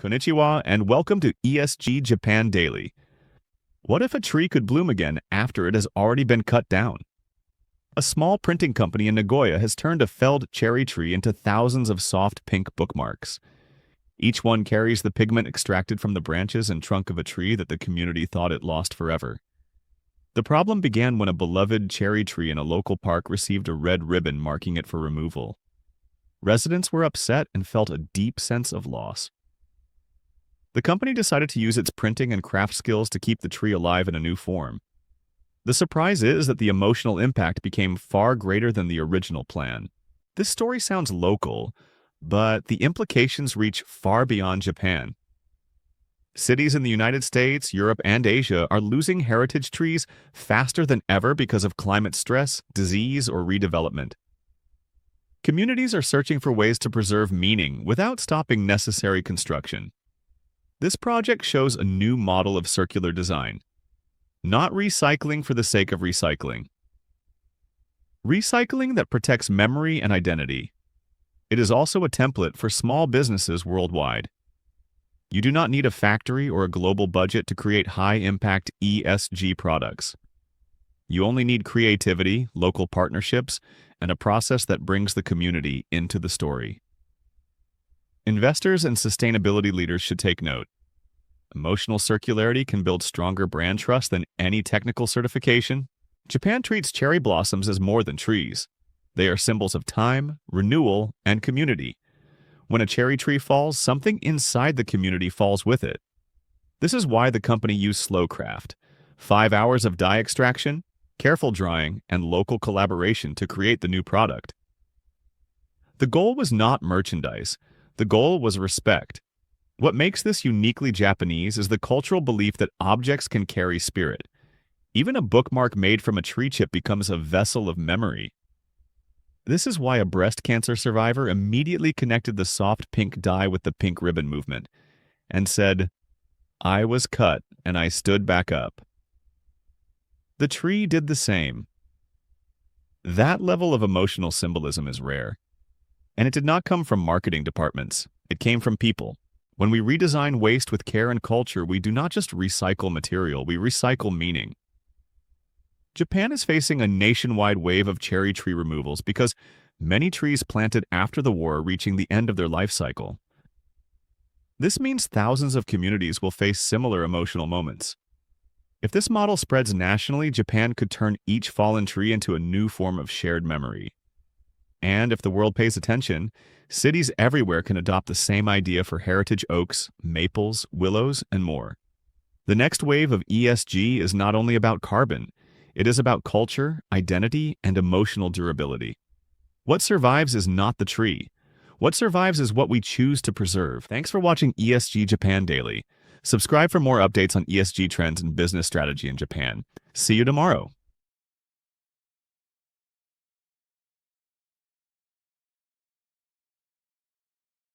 Konnichiwa, and welcome to ESG Japan Daily. What if a tree could bloom again after it has already been cut down? A small printing company in Nagoya has turned a felled cherry tree into thousands of soft pink bookmarks. Each one carries the pigment extracted from the branches and trunk of a tree that the community thought it lost forever. The problem began when a beloved cherry tree in a local park received a red ribbon marking it for removal. Residents were upset and felt a deep sense of loss. The company decided to use its printing and craft skills to keep the tree alive in a new form. The surprise is that the emotional impact became far greater than the original plan. This story sounds local, but the implications reach far beyond Japan. Cities in the United States, Europe, and Asia are losing heritage trees faster than ever because of climate stress, disease, or redevelopment. Communities are searching for ways to preserve meaning without stopping necessary construction. This project shows a new model of circular design. Not recycling for the sake of recycling. Recycling that protects memory and identity. It is also a template for small businesses worldwide. You do not need a factory or a global budget to create high-impact ESG products. You only need creativity, local partnerships, and a process that brings the community into the story. Investors and sustainability leaders should take note. Emotional circularity can build stronger brand trust than any technical certification. Japan treats cherry blossoms as more than trees. They are symbols of time, renewal, and community. When a cherry tree falls, something inside the community falls with it. This is why the company used slow craft, 5 hours of dye extraction, careful drying, and local collaboration to create the new product. The goal was not merchandise. The goal was respect. What makes this uniquely Japanese is the cultural belief that objects can carry spirit. Even a bookmark made from a tree chip becomes a vessel of memory. This is why a breast cancer survivor immediately connected the soft pink dye with the pink ribbon movement and said, "I was cut and I stood back up." The tree did the same. That level of emotional symbolism is rare. And it did not come from marketing departments. It came from people. When we redesign waste with care and culture, we do not just recycle material, we recycle meaning. Japan is facing a nationwide wave of cherry tree removals because many trees planted after the war are reaching the end of their life cycle. This means thousands of communities will face similar emotional moments. If this model spreads nationally, Japan could turn each fallen tree into a new form of shared memory. And if the world pays attention, cities everywhere can adopt the same idea for heritage oaks, maples, willows, and more. The next wave of ESG is not only about carbon, it is about culture, identity, and emotional durability. What survives is not the tree. What survives is what we choose to preserve. Thanks for watching ESG Japan Daily. Subscribe for more updates on ESG trends and business strategy in Japan. See you tomorrow.